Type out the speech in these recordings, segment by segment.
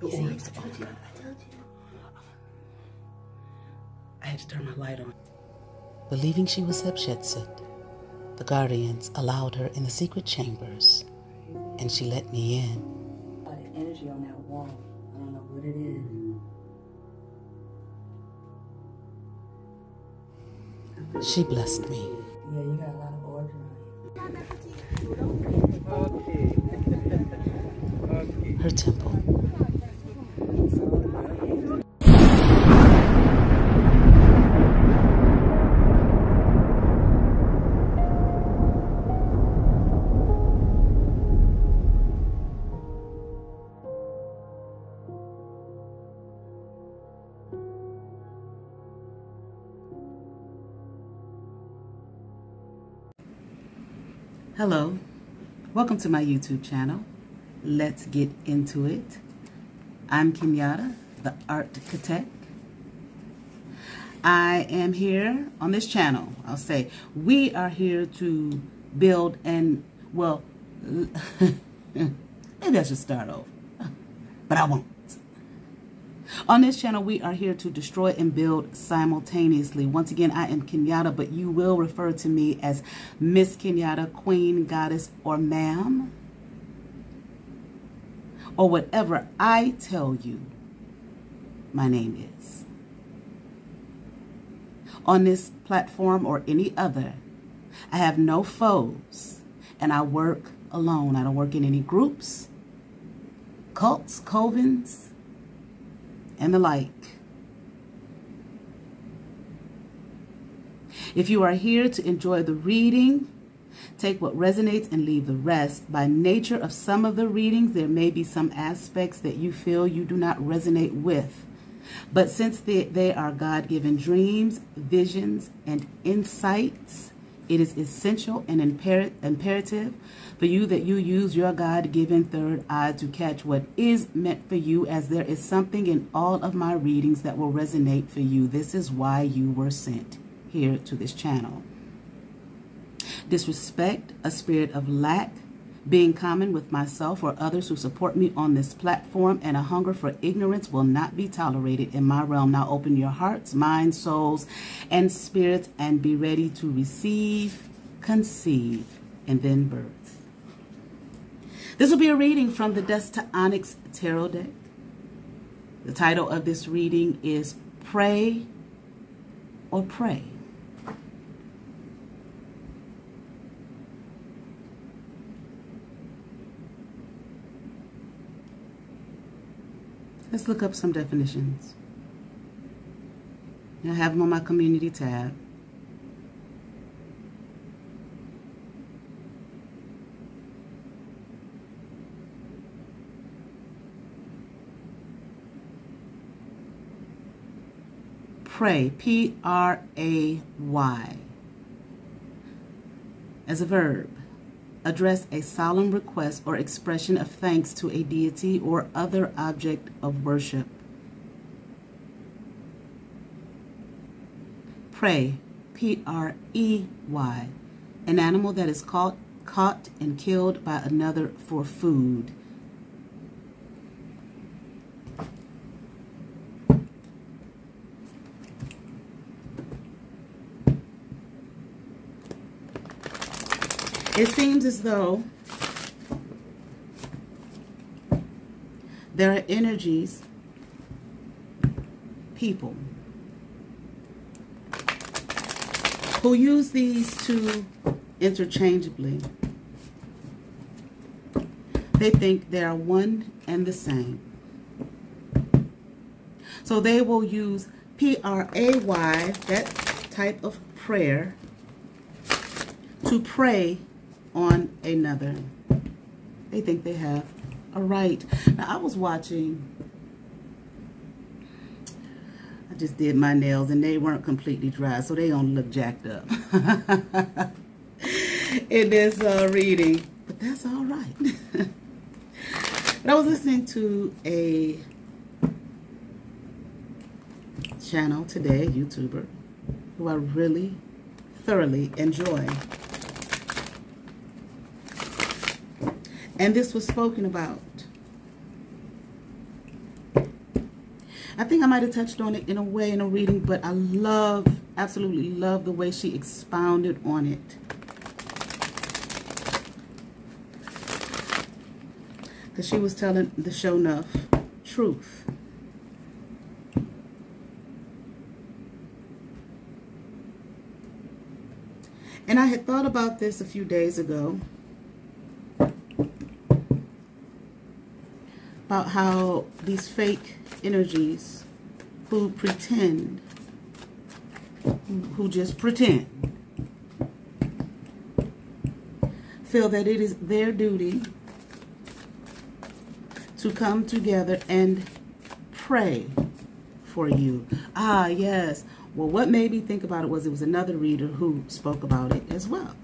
See, I told you. I had to turn my light on. Believing she was Hatshepsut, the guardians allowed her in the secret chambers, and she let me in. The energy on that wall, I don't know what it is. She blessed me. Yeah, you got a lot of order on you. Her temple. Hello, welcome to my YouTube channel. Let's get into it. I'm Kenyatta, the ArtKitech. I am here on this channel. I'll say we are here to build and, well, maybe I should start over, but I won't. On this channel, we are here to destroy and build simultaneously. Once again, I am Kenyatta, but you will refer to me as Miss Kenyatta, Queen, Goddess, or Ma'am, or whatever I tell you my name is. On this platform or any other, I have no foes, and I work alone. I don't work in any groups, cults, covens, and the like. If you are here to enjoy the reading, take what resonates and leave the rest. By nature of some of the readings, there may be some aspects that you feel you do not resonate with. But since they are God-given dreams, visions, and insights, it is essential and imperative for you that you use your God-given third eye to catch what is meant for you, as there is something in all of my readings that will resonate for you. This is why you were sent here to this channel. Disrespect, a spirit of lack, being common with myself or others who support me on this platform, and a hunger for ignorance will not be tolerated in my realm. Now open your hearts, minds, souls, and spirits and be ready to receive, conceive, and then birth. This will be a reading from the Dust to Onyx Tarot deck. The title of this reading is Pray or Pray. Let's look up some definitions. I have them on my community tab. Pray, P-R-A-Y. As a verb, address a solemn request or expression of thanks to a deity or other object of worship. Prey, P-R-E-Y, an animal that is caught and killed by another for food. It seems as though there are energies, people, who use these two interchangeably. They think they are one and the same. So they will use P-R-A-Y, that type of prayer, to pray on another. They think they have a right. Now, I was watching, I just did my nails and they weren't completely dry, so they don't look jacked up in this reading, but that's all right. But I was listening to a channel today, a YouTuber, who I really thoroughly enjoy. And this was spoken about. I think I might have touched on it in a way in a reading, but I absolutely love the way she expounded on it. Because she was telling the show enough truth. And I had thought about this a few days ago, about how these fake energies who pretend, who just pretend, feel that it is their duty to come together and pray for you. Ah, yes. Well, what made me think about it was another reader who spoke about it as well.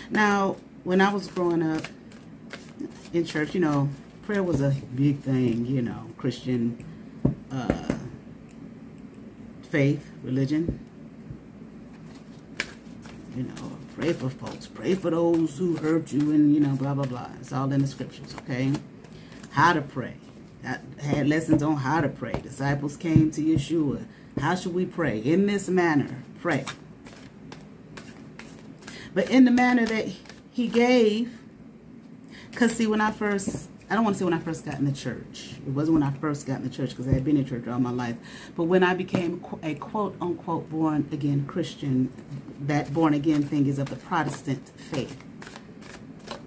Now, when I was growing up in church, you know, prayer was a big thing, you know, Christian faith, religion. You know, pray for folks, pray for those who hurt you, and, you know, blah, blah, blah. It's all in the scriptures, okay? How to pray. I had lessons on how to pray. Disciples came to Yeshua. How should we pray? In this manner, pray. But in the manner that he gave, because see, when I don't want to say when I first got in the church. It wasn't when I first got in the church, because I had been in church all my life. But when I became a quote-unquote born-again Christian, that born-again thing is of the Protestant faith.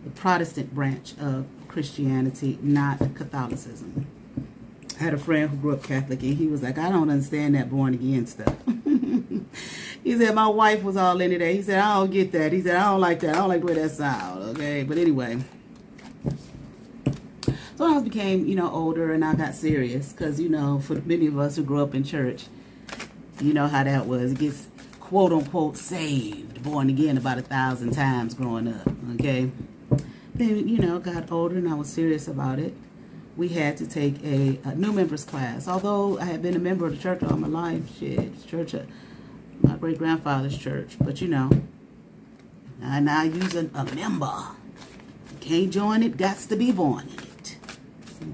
The Protestant branch of Christianity, not Catholicism. I had a friend who grew up Catholic, and he was like, I don't understand that born-again stuff. He said, my wife was all into that. He said, I don't get that. He said, I don't like that. I don't like the way that sounds, okay? But anyway. So when I became, you know, older and I got serious, because, you know, for many of us who grew up in church, you know how that was. It gets quote-unquote saved, born again about 1,000 times growing up, okay? Then, you know, got older and I was serious about it. We had to take a new members class. Although I had been a member of the church all my life, shit, church, my great-grandfather's church. But, you know, I now use a member. Can't join it, got to be born in it.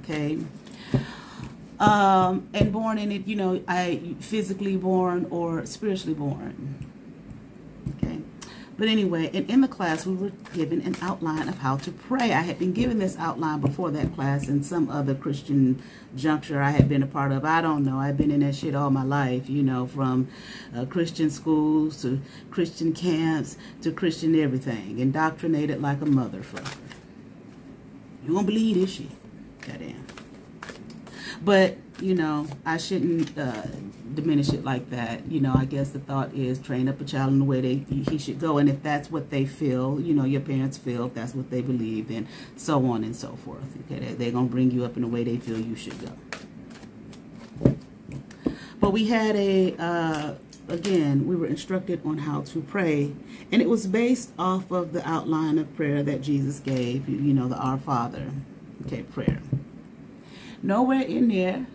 Okay? And born in it, you know, I physically born or spiritually born. Okay? But anyway, and in the class, we were given an outline of how to pray. I had been given this outline before that class in some other Christian juncture I had been a part of. I don't know. I've been in that shit all my life, you know, from Christian schools to Christian camps to Christian everything. Indoctrinated like a motherfucker. You won't believe this shit. Goddamn. But, you know, I shouldn't diminish it like that. You know, I guess the thought is train up a child in the way he should go. And if that's what they feel, you know, your parents feel, if that's what they believe, then so on and so forth. Okay, they're going to bring you up in the way they feel you should go. But we had again, we were instructed on how to pray. And it was based off of the outline of prayer that Jesus gave, you know, the Our Father, okay, prayer. Nowhere in there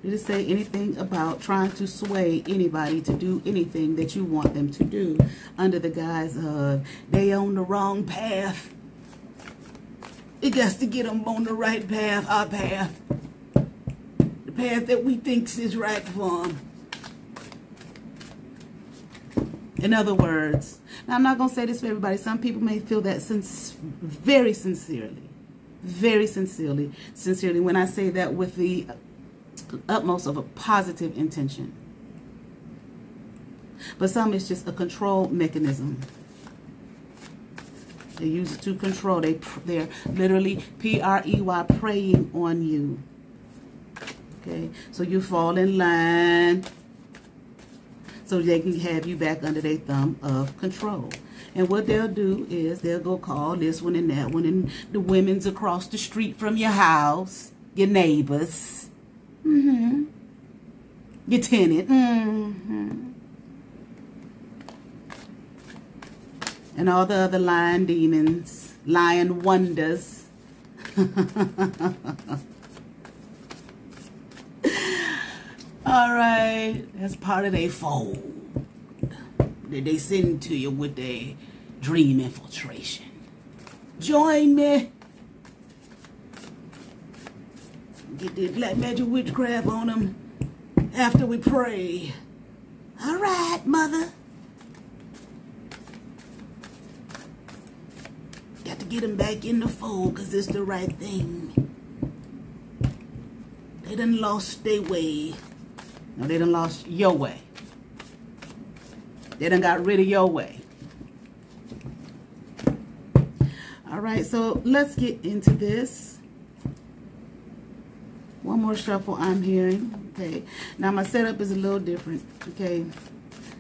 did it say anything about trying to sway anybody to do anything that you want them to do under the guise of they on the wrong path. It got to get them on the right path, our path. The path that we think is right for them. In other words, now I'm not going to say this for everybody. Some people may feel that very sincerely. Very sincerely when I say that with the utmost of a positive intention. But some it's just a control mechanism. They use it to control. They're literally P-R-E-Y preying on you. Okay, so you fall in line so they can have you back under their thumb of control. And what they'll do is they'll go call this one and that one and the women's across the street from your house, your neighbors, your tenant, and all the other lying demons, lying wonders. All right, that's part of their fold that they send to you with their dream infiltration. Join me. Get the black magic witchcraft on them after we pray. All right, mother. Got to get them back in the fold because it's the right thing. They done lost their way. No, they done lost your way. They done got rid of your way. All right, so let's get into this. One more shuffle I'm hearing. Okay, now my setup is a little different. Okay,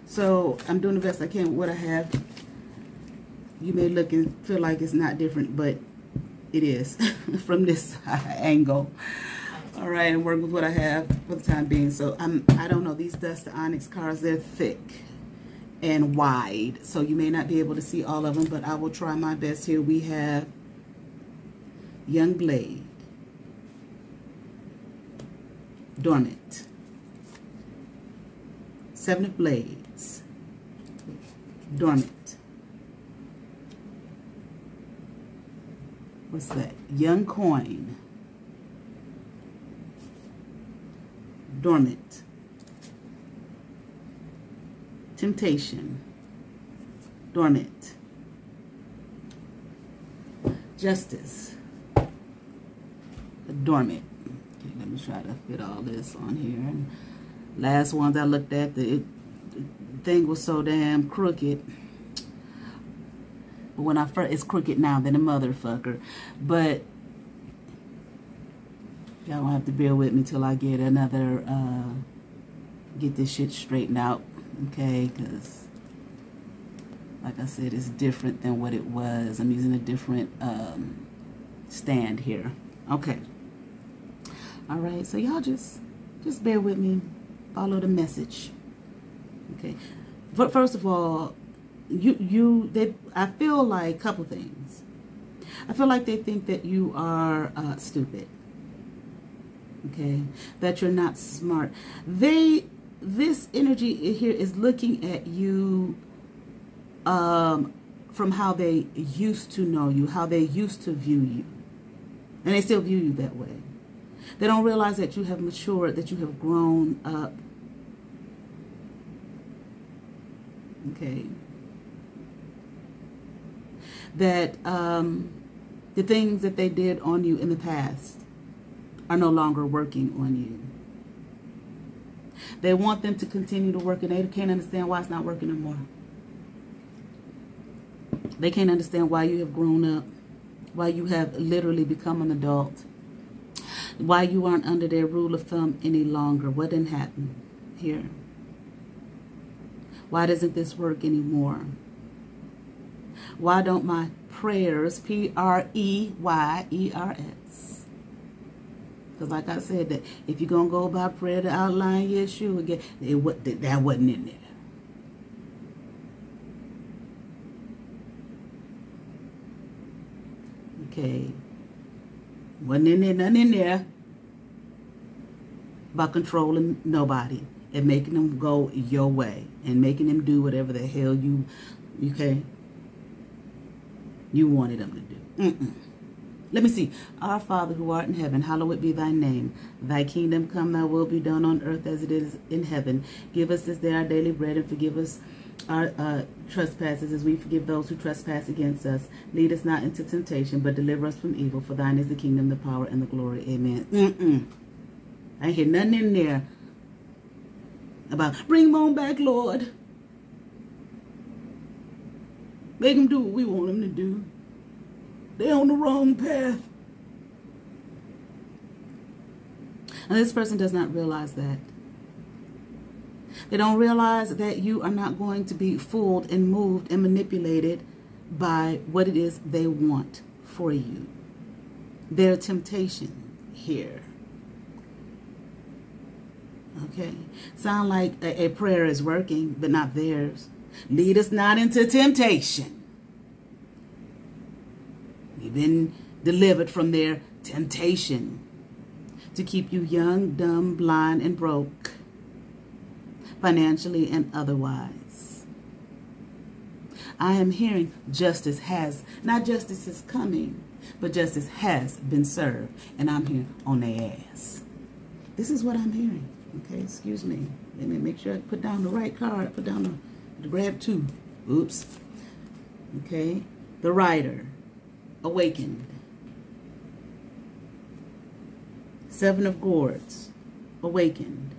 so I'm doing the best I can with what I have. You may look and feel like it's not different, but it is from this angle. All right, I'm working with what I have for the time being. So I don't know, these dust Onyx cards, they're thick and wide, so you may not be able to see all of them, but I will try my best. Here we have Young Blade, Dormant, Seven of Blades, Dormant. What's that? Young Coin, Dormant, Temptation, Dormant, Justice, Dormant. Okay, let me try to fit all this on here. And last ones I looked at, the thing was so damn crooked. But when I first, it's crooked now than a motherfucker. But y'all gonna have to bear with me till I get another, get this shit straightened out. Okay, because like I said, it's different than what it was. I'm using a different stand here. Okay. All right, so y'all just bear with me. Follow the message. Okay. But first of all, I feel like a couple things. I feel like they think that you are stupid. Okay, that you're not smart. This energy here is looking at you from how they used to know you, how they used to view you. And they still view you that way. They don't realize that you have matured, that you have grown up. Okay. That the things that they did on you in the past are no longer working on you. They want them to continue to work, and they can't understand why it's not working anymore. They can't understand why you have grown up, why you have literally become an adult, why you aren't under their rule of thumb any longer. What didn't happen here? Why doesn't this work anymore? Why don't my prayers, P-R-E-Y-E-R-S? Because like I said, that if you're going to go by prayer to outline your issue again, that wasn't in there. Okay. Wasn't in there, nothing in there about controlling nobody and making them go your way and making them do whatever the hell you wanted them to do. Let me see. Our Father who art in heaven, hallowed be thy name. Thy kingdom come, thy will be done on earth as it is in heaven. Give us this day our daily bread, and forgive us our trespasses as we forgive those who trespass against us. Lead us not into temptation, but deliver us from evil. For thine is the kingdom, the power, and the glory. Amen. I ain't hear nothing in there about bring them on back, Lord. Make them do what we want them to do. They're on the wrong path. And this person does not realize that. They don't realize that you are not going to be fooled and moved and manipulated by what it is they want for you. Their temptation here. Okay. Sound like a prayer is working, but not theirs. Lead us not into temptation. You've been delivered from their temptation to keep you young, dumb, blind, and broke, financially and otherwise. I am hearing justice has, not justice is coming, but justice has been served. And I'm here on their ass. This is what I'm hearing. Okay, excuse me. Let me make sure I put down the right card. Put down the grab 2. Oops. Okay. The Rider. Awakened. 7 of Swords. Awakened.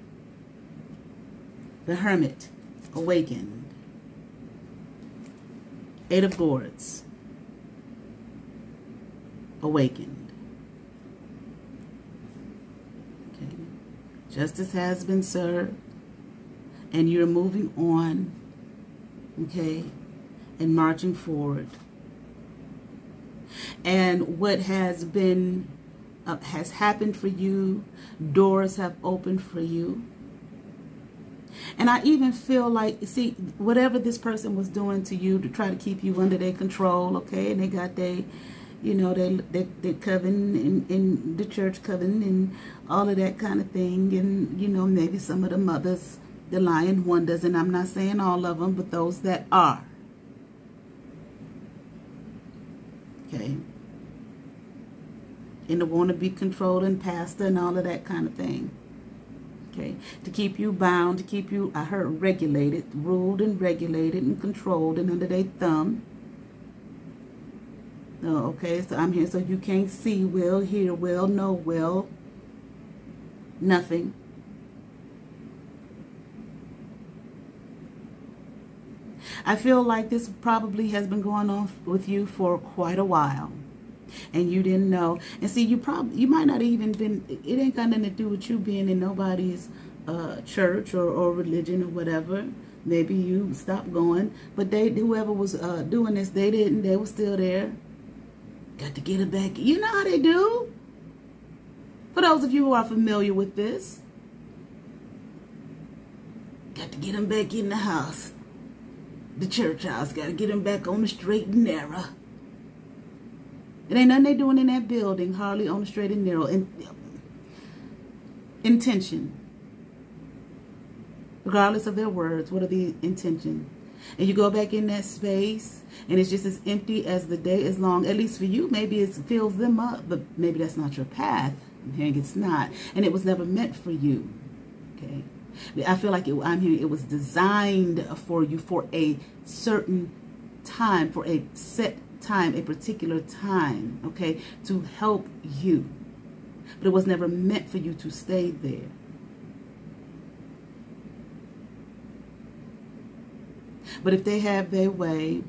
The Hermit. Awakened. 8 of Swords. Awakened. Okay. Justice has been served. And you're moving on. Okay. And marching forward. And what has been, has happened for you, doors have opened for you. And I even feel like, see, whatever this person was doing to you to try to keep you under their control, okay, and they got their, you know, their coven in the church coven and all of that kind of thing. And, you know, maybe some of the mothers, the lying wonders, and I'm not saying all of them, but those that are. Okay. And the want to be controlled and pastor and all of that kind of thing. Okay. To keep you bound, to keep you, I heard, regulated, ruled and regulated and controlled and under their thumb. Oh, okay. So I'm here so you can't see well, hear well, know well. Nothing. I feel like this probably has been going on with you for quite a while. And you didn't know. And see, you might not even been, it ain't got nothing to do with you being in nobody's church or religion or whatever. Maybe you stopped going. But whoever was doing this, they were still there. Got to get it back. You know how they do. For those of you who are familiar with this. Got to get them back in the house. The church house. Got to get them back on the straight and narrow. It ain't nothing they doing in that building, hardly on the straight and narrow. Intention. Regardless of their words, what are the intention? And you go back in that space, and it's just as empty as the day is long. At least for you, maybe it fills them up, but maybe that's not your path. I'm hearing it's not. And it was never meant for you. Okay? I feel like I'm hearing it was designed for you for a certain time, for a set time, a particular time, okay, to help you. But it was never meant for you to stay there. But if they have their way,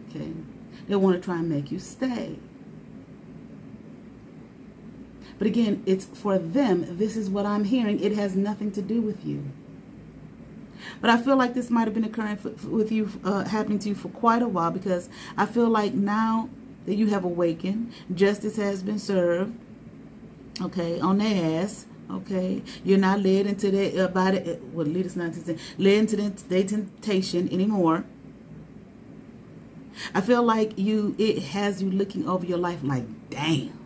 okay, they want to try and make you stay. But again, it's for them. This is what I'm hearing. It has nothing to do with you. But I feel like this might have been occurring with you, happening to you for quite a while, because I feel like now that you have awakened, justice has been served, okay, on their ass, okay. You're not led into their lead us not to led into their temptation anymore. I feel like it has you looking over your life like, damn.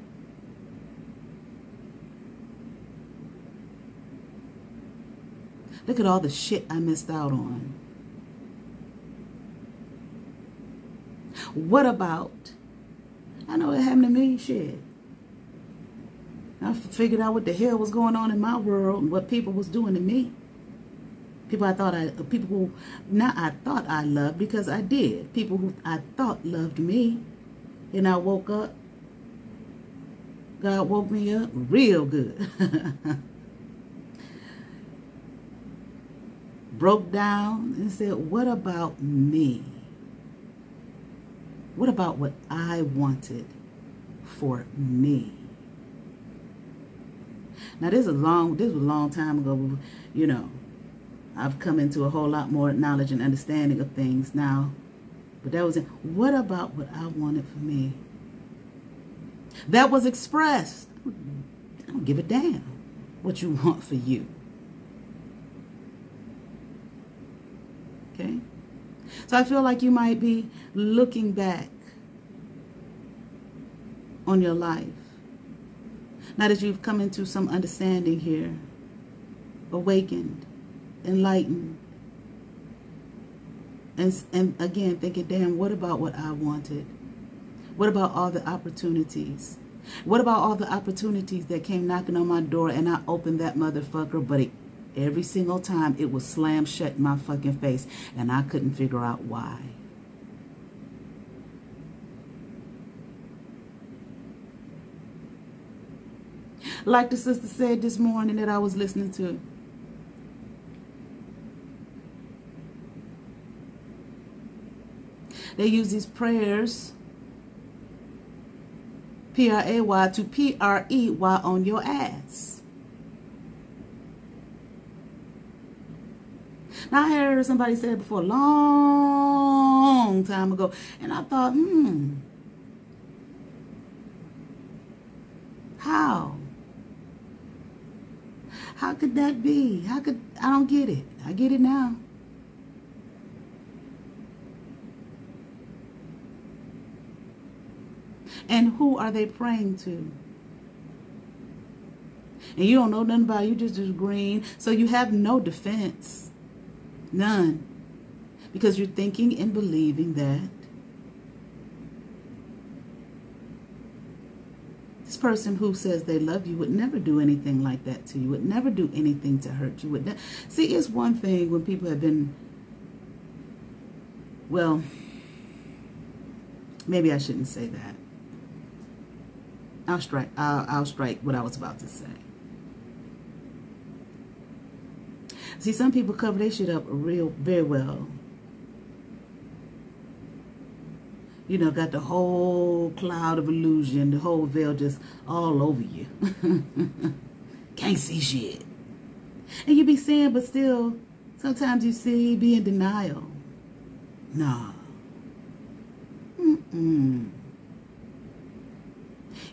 Look at all the shit I missed out on. What about, I know it happened to me, shit. I figured out what the hell was going on in my world and what people was doing to me. People I thought I loved, because I did. People who I thought loved me. And I woke up. God woke me up real good. Broke down and said, what about me? What about what I wanted for me? Now this was a long time ago, you know. I've come into a whole lot more knowledge and understanding of things now. But that was it. What about what I wanted for me? That was expressed. I don't give a damn what you want for you. Okay? So I feel like you might be looking back on your life. Now that you've come into some understanding here, awakened, enlightened, And again, thinking, damn, what about what I wanted? What about all the opportunities? What about all the opportunities that came knocking on my door and I opened that motherfucker, but every single time it was slammed shut in my fucking face and I couldn't figure out why. Like the sister said this morning that I was listening to. They use these prayers, P-R-A-Y, to P-R-E-Y on your ass. Now, I heard somebody say it before a long time ago, and I thought, how? How could that be? I don't get it. I get it now. And who are they praying to? And you don't know nothing about it. You just agreeing. So you have no defense. None. Because you're thinking and believing that this person who says they love you would never do anything like that to you, would never do anything to hurt you. See, it's one thing when people have been, well, maybe I shouldn't say that. I'll strike what I was about to say. See, some people cover their shit up very well. You know, got the whole cloud of illusion, the whole veil just all over you. Can't see shit. And you be seeing, but still, sometimes you see, be in denial. No.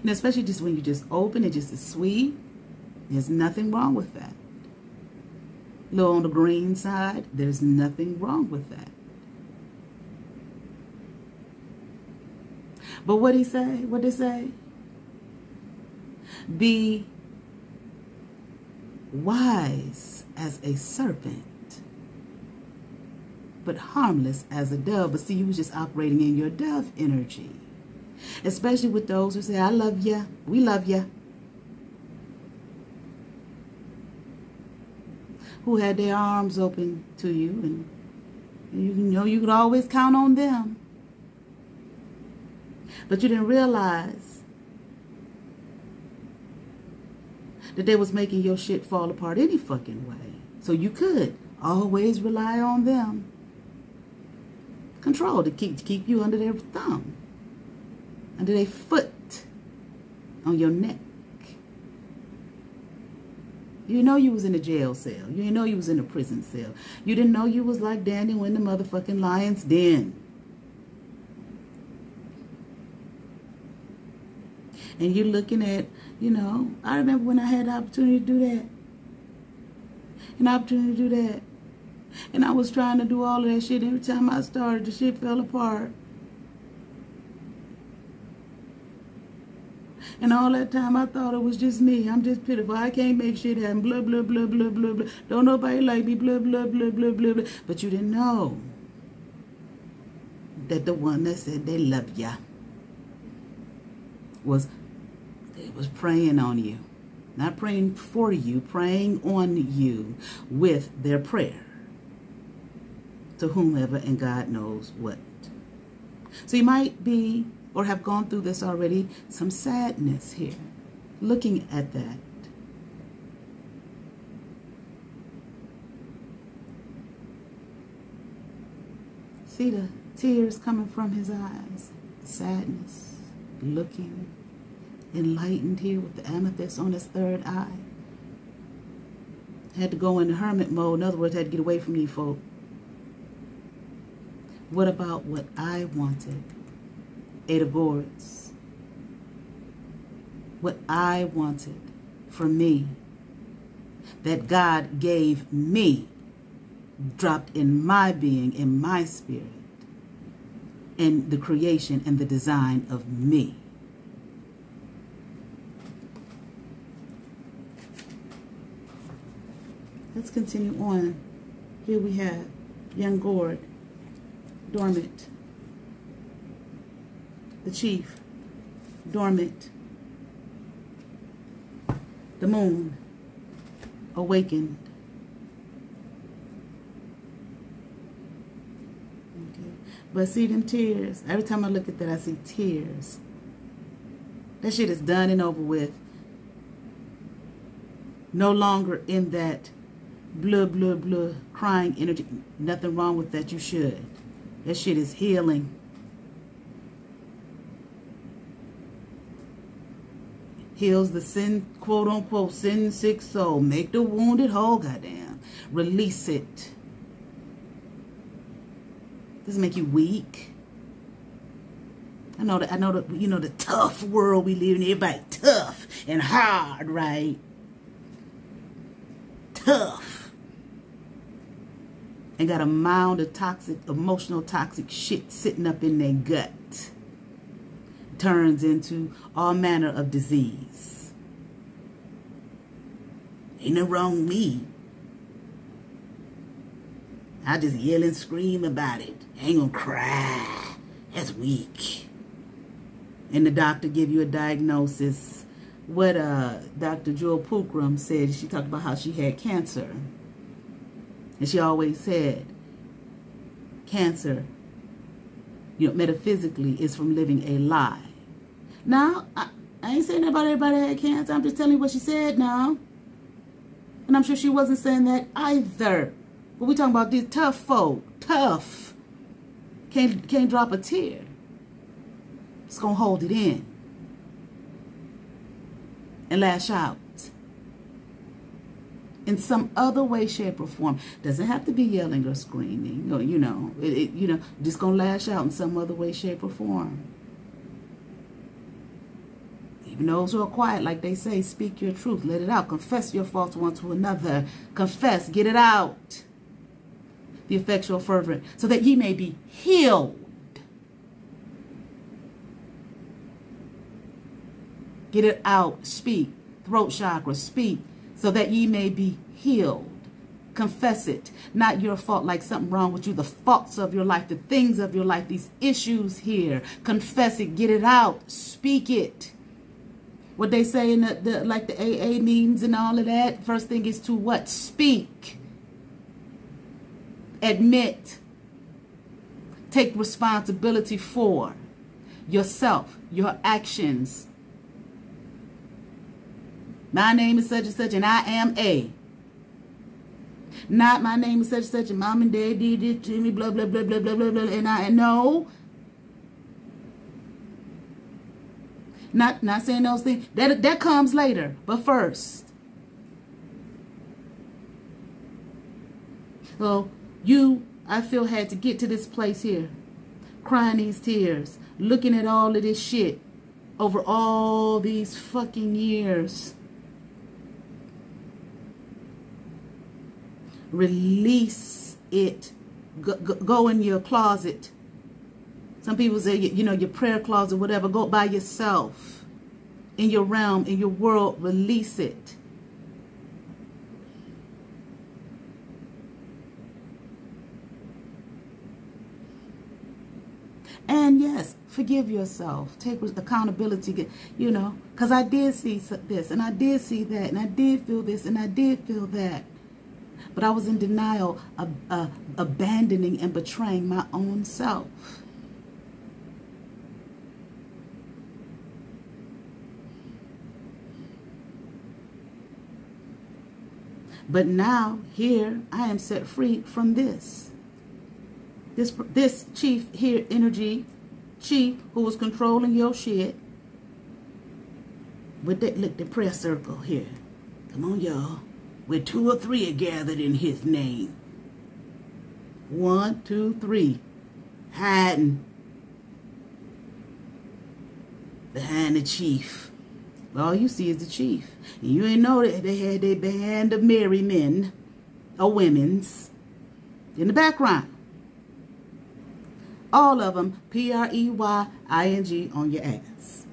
And especially just when you just open, it just is sweet. There's nothing wrong with that. A little on the green side, there's nothing wrong with that. But what did he say? What did it say? Be wise as a serpent, but harmless as a dove. But see, you was just operating in your dove energy. Especially with those who say, I love you, we love you. Who had their arms open to you, and you know you could always count on them. But you didn't realize that they was making your shit fall apart any fucking way. So you could always rely on them. Control to keep you under their thumb. Under their foot. On your neck. You know you was in a jail cell. You didn't know you was in a prison cell. You didn't know you was like Daniel in the motherfucking lion's den. And you're looking at, you know, I remember when I had the opportunity to do that. An opportunity to do that. And I was trying to do all of that shit. Every time I started, the shit fell apart. And all that time I thought it was just me. I'm just pitiful. I can't make shit happen. Blah, blah, blah, blah, blah, blah. Don't nobody like me. Blah, blah, blah, blah, blah, blah. But you didn't know that the one that said they love ya was praying on you. Not praying for you, praying on you with their prayer. To whomever and God knows what. So you might be or have gone through this already, some sadness here. Looking at that. See the tears coming from his eyes. Sadness. Looking. Enlightened here with the amethyst on his third eye. Had to go into hermit mode. In other words, had to get away from you folk. What about what I wanted? Eight of Swords. What I wanted for me, that God gave me, dropped in my being, in my spirit, in the creation and the design of me. Let's continue on. Here we have young Gord. dormant. The chief, dormant. The moon, awakened. Okay. But see them tears. Every time I look at that, I see tears. That shit is done and over with. No longer in that blah, blah, blah, crying energy. Nothing wrong with that. You should. That shit is healing. Heals the sin, quote unquote, sin sick soul. Make the wounded whole, goddamn. Release it. Doesn't make you weak. I know that, you know, the tough world we live in. Everybody tough and hard, right? Tough. And got a mound of toxic, emotional toxic shit sitting up in their gut. Turns into all manner of disease. Ain't no wrong with me. I just yell and scream about it. I ain't gonna cry. That's weak. And the doctor give you a diagnosis. What Dr. Jewel Pookrum said, she talked about how she had cancer. And she always said, cancer, you know, metaphysically, is from living a lie. Now, I ain't saying about everybody had cancer. I'm just telling you what she said now. And I'm sure she wasn't saying that either. But we talking about these tough folk. Tough. Can't drop a tear. It's going to hold it in. And lash out. In some other way, shape, or form. Doesn't have to be yelling or screaming. Or, you know, just going to lash out in some other way, shape, or form. Even those who are quiet, like they say, speak your truth. Let it out. Confess your faults one to another. Confess. Get it out. The effectual fervent. So that ye may be healed. Get it out. Speak. Throat chakra. Speak. So that ye may be healed. Confess it. Not your fault, like something wrong with you. The faults of your life. The things of your life. These issues here. Confess it. Get it out. Speak it. What they say in like the AA memes and all of that. First thing is to what? Speak. Admit. Take responsibility for yourself, your actions. My name is such and such and I am a. Not my name is such and such and mom and dad did it to me, blah, blah, blah, blah, blah, blah, blah. And I know. Not saying those things. That comes later. But first. So you, I feel, had to get to this place here. Crying these tears. Looking at all of this shit. Over all these fucking years. Release it. Go in your closet. Some people say, you know, your prayer closet, whatever. Go by yourself. In your realm, in your world, release it. And yes, forgive yourself. Take accountability, you know. Because I did see this, and I did see that, and I did feel this, and I did feel that. But I was in denial, abandoning and betraying my own self. But now, here, I am set free from this. This chief here, energy, chief who was controlling your shit. With that, look, the prayer circle here. Come on, y'all. Where 2 or 3 are gathered in his name. 1, 2, 3. Hiding behind the chief. All you see is the chief. And you ain't know that they had their band of merry men or women's in the background. All of them, preying on your ass.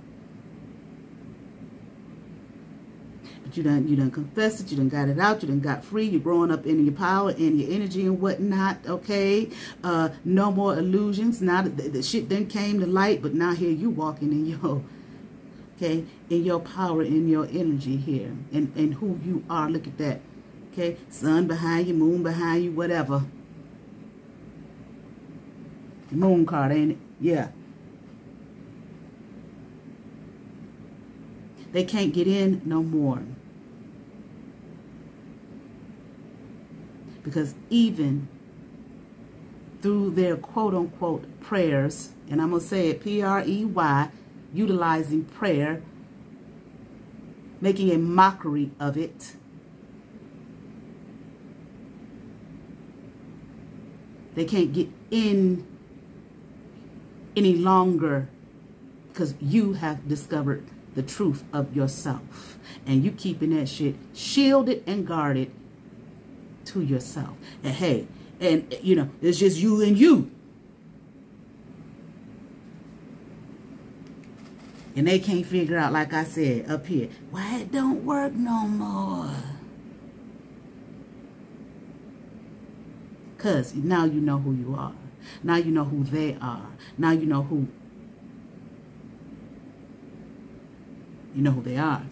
You done confessed it. You done got it out. You done got free. You're growing up in your power and your energy and whatnot. Okay. No more illusions. Now the shit done came to light, but now here you walking in your, okay, in your power, in your energy here, and who you are. Look at that. Okay. Sun behind you, moon behind you, whatever. Moon card, ain't it? Yeah. They can't get in no more. Because even through their quote-unquote prayers, and I'm going to say it, P-R-E-Y, utilizing prayer, making a mockery of it, they can't get in any longer because you have discovered the truth of yourself, and you keeping that shit shielded and guarded to yourself. And hey, and you know, it's just you and you, and they can't figure out, like I said up here, why it don't work no more. Because now you know who you are. Now you know who they are. Now you know who they are.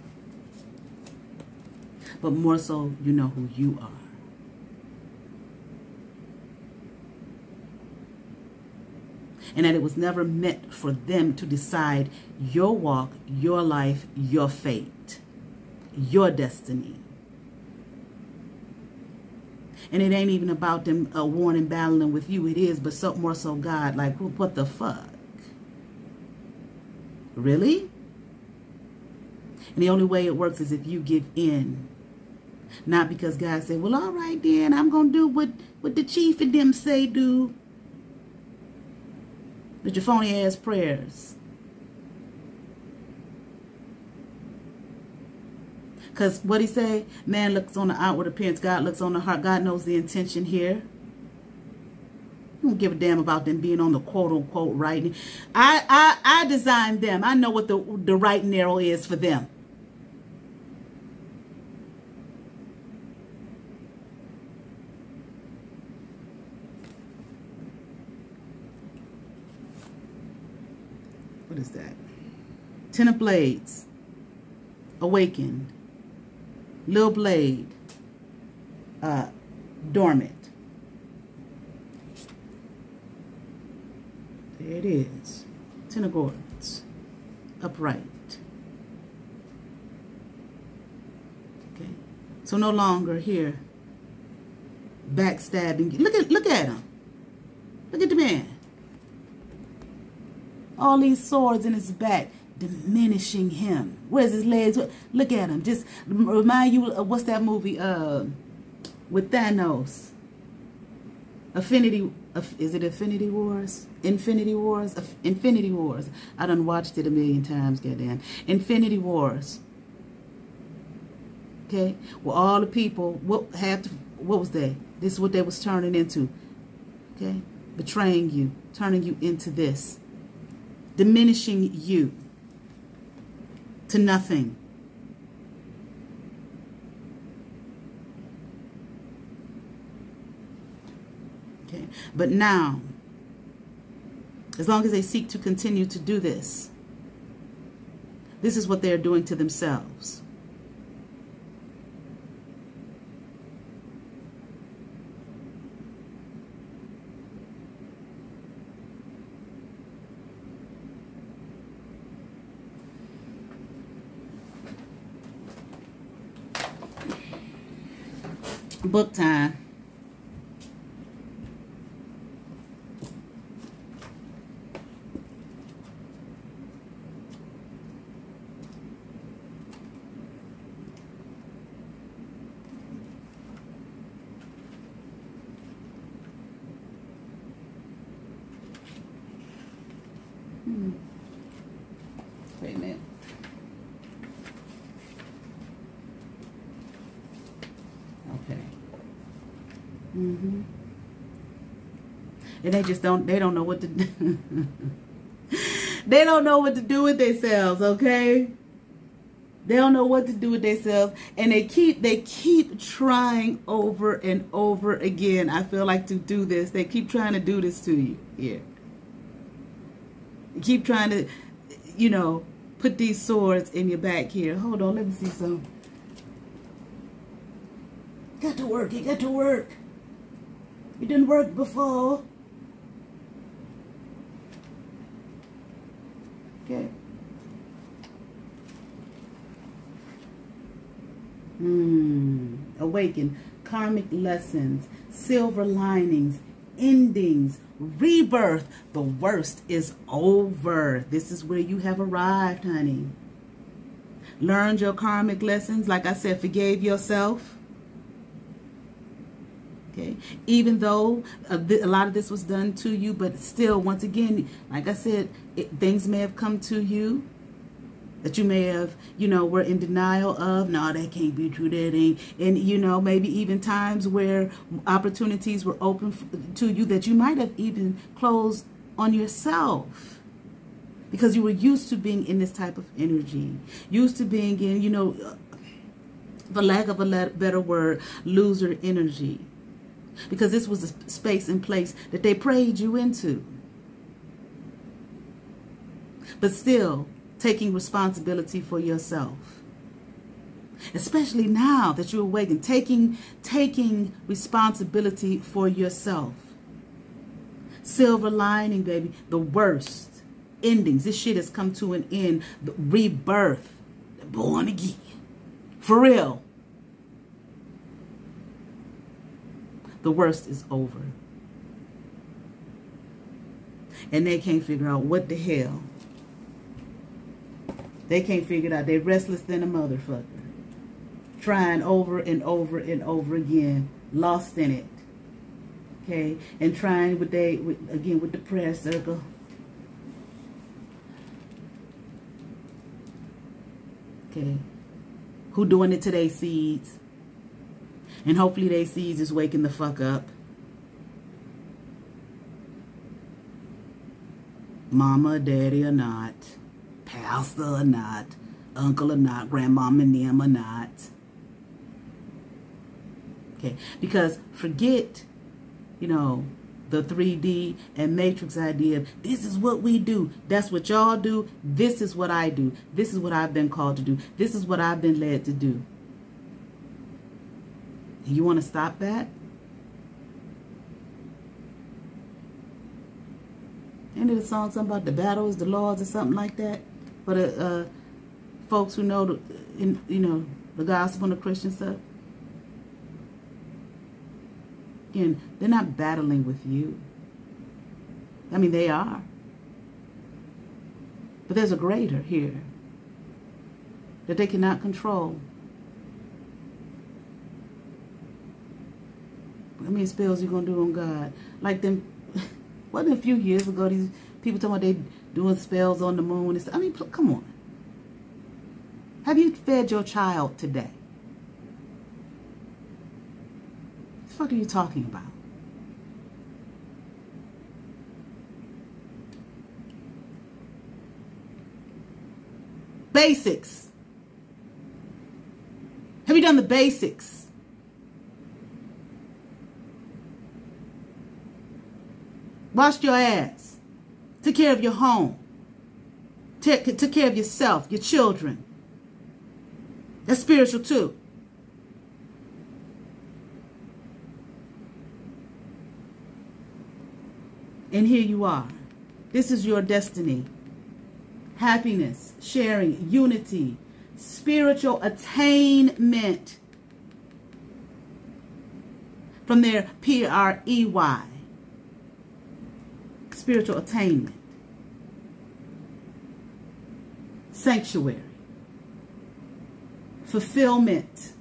But more so, you know who you are. And that it was never meant for them to decide your walk, your life, your fate, your destiny. And it ain't even about them warring and battling with you. It is, but so more so God. Like, what the fuck? Really? And the only way it works is if you give in. Not because God said, well, all right then, I'm going to do what the chief and them say do. With your phony ass prayers. Because what he say? Man looks on the outward appearance. God looks on the heart. God knows the intention here. I don't give a damn about them being on the quote-unquote right. I designed them. I know what the right and narrow is for them. What is that? Ten of Blades. Awakened. Lil Blade. Dormant. There it is. Ten of Swords. Upright. Okay. So no longer here backstabbing. Look at him. Look at the man. All these swords in his back, diminishing him. Where's his legs? Look at him. Just remind you of what's that movie with Thanos? Is it Infinity Wars? Infinity Wars? Infinity Wars. I done watched it a million times, goddamn. Infinity Wars. Okay? Well, all the people, what was they? This is what they was turning into. Okay? Betraying you. Turning you into this. Diminishing you to nothing. Okay. But now, as long as they seek to continue to do this, this is what they're doing to themselves. Book time. Wait a minute. Okay. And they just don't know what to do. They don't know what to do with themselves, okay? They don't know what to do with themselves, and they keep trying over and over again. I feel like to do this. They keep trying to do this to you here. They keep trying to, you know, put these swords in your back here. Hold on, let me see some. Got to work. You got to work. You didn't work before. Okay. Awaken, karmic lessons, silver linings, endings, rebirth. The worst is over. This is where you have arrived, honey. Learned your karmic lessons. Like I said, forgave yourself. Okay. Even though a lot of this was done to you, but still, once again, like I said, things may have come to you that you may have, you know, were in denial of. No, that can't be true. That ain't. And, you know, maybe even times where opportunities were open to you that you might have even closed on yourself because you were used to being in this type of energy, used to being in, you know, for lack of a better word, loser energy. Because this was a space and place that they prayed you into. But still, taking responsibility for yourself. Especially now that you're awakened, taking responsibility for yourself. Silver lining, baby. The worst endings. This shit has come to an end. The rebirth. Born again. For real. The worst is over. And they can't figure out what the hell. They can't figure it out. They're restless than a motherfucker. Trying over and over and over again. Lost in it. Okay? And trying with the prayer circle. Okay? Who doing it to their seeds. And hopefully their seeds is waking the fuck up. Mama, daddy or not. Pastor or not. Uncle or not. Grandmama and them or not. Okay. Because forget, you know, the 3D and matrix idea of this is what we do. That's what y'all do. This is what I do. This is what I've been called to do. This is what I've been led to do. You want to stop that? Ain't it a song something about the battle is the Lord's or something like that? For the folks who know the gospel and the Christian stuff. Again, they're not battling with you. I mean, they are. But there's a greater here that they cannot control. How many spells you gonna do on God? Like them, wasn't a few years ago these people talking about they doing spells on the moon and stuff. I mean, come on. Have you fed your child today? What the fuck are you talking about? Basics. Have you done the basics? Washed your ass. Took care of your home. Took care of yourself, your children. That's spiritual too. And here you are. This is your destiny. Happiness, sharing, unity, spiritual attainment. From their P-R-E-Y. Spiritual attainment. Sanctuary. Fulfillment.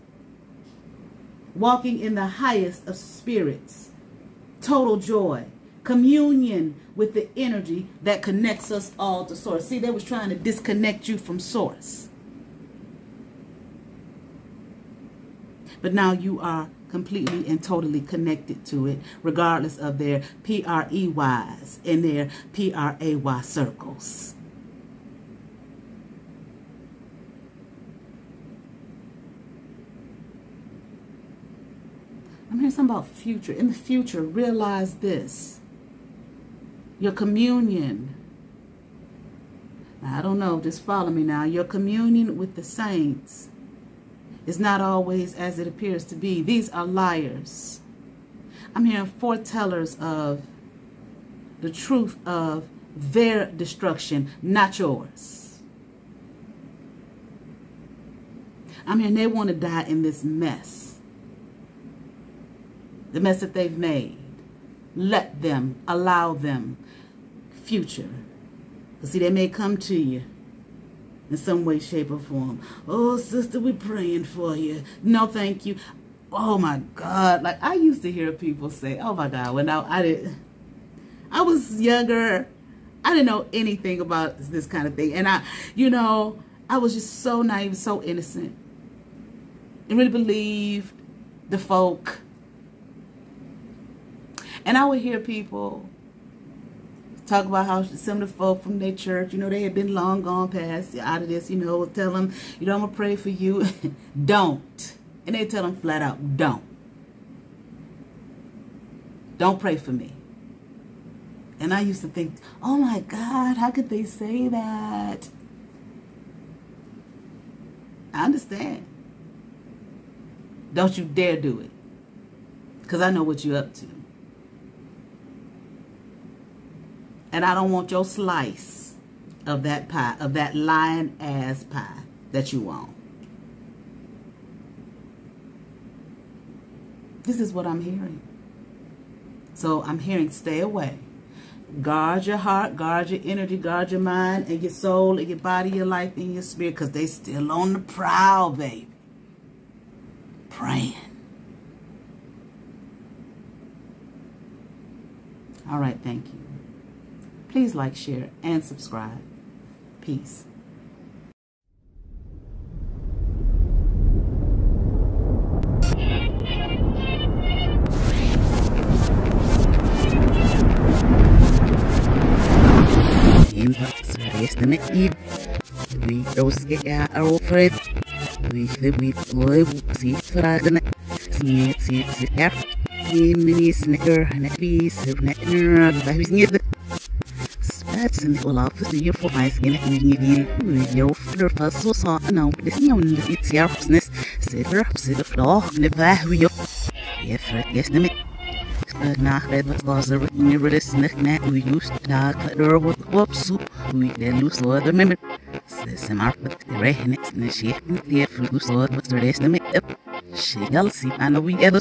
Walking in the highest of spirits. Total joy. Communion with the energy that connects us all to source. See, they was trying to disconnect you from source. But now you are completely and totally connected to it, regardless of their P-R-E-Ys and their P-R-A-Y circles. hearing something about future. In the future, realize this. Your communion. Now, I don't know, just follow me now. Your communion with the saints is not always as it appears to be. These are liars. I'm hearing foretellers of the truth of their destruction, not yours. I'm hearing they want to die in this mess. The mess that they've made. Let them, allow them. Future. Because see, they may come to you in some way, shape, or form. Oh, sister, we're praying for you. No, thank you. Oh, my God. Like, I used to hear people say, oh, my God, when I was younger, I didn't know anything about this kind of thing. And I was just so naive, so innocent. I really believed the folk. And I would hear people talk about how some of the folk from their church, they had been long gone past out of this, tell them, I'm going to pray for you. Don't. And they tell them flat out, don't. Don't pray for me. And I used to think, oh my God, how could they say that? I understand. Don't you dare do it. Because I know what you're up to. And I don't want your slice of that pie, of that lying ass pie that you want. This is what I'm hearing. So I'm hearing stay away. Guard your heart, guard your energy, guard your mind and your soul and your body, your life and your spirit, because they still on the prowl, baby. Praying. All right, thank you. Please like, share, and subscribe. Peace. We those get our friend. We see Friday. See there. We mini snicker and a piece of necker. Baby's near the spats and all office here for my skin. We your father puzzle saw now. This young it's your business. Sit the floor. Never we up. Yes, the na red was the never this neck we used to cut with whoops. We then lose the other member. Says Margaret, the rain, and she, the fruit, so what's the rest of it? She, I'll see, I know we ever.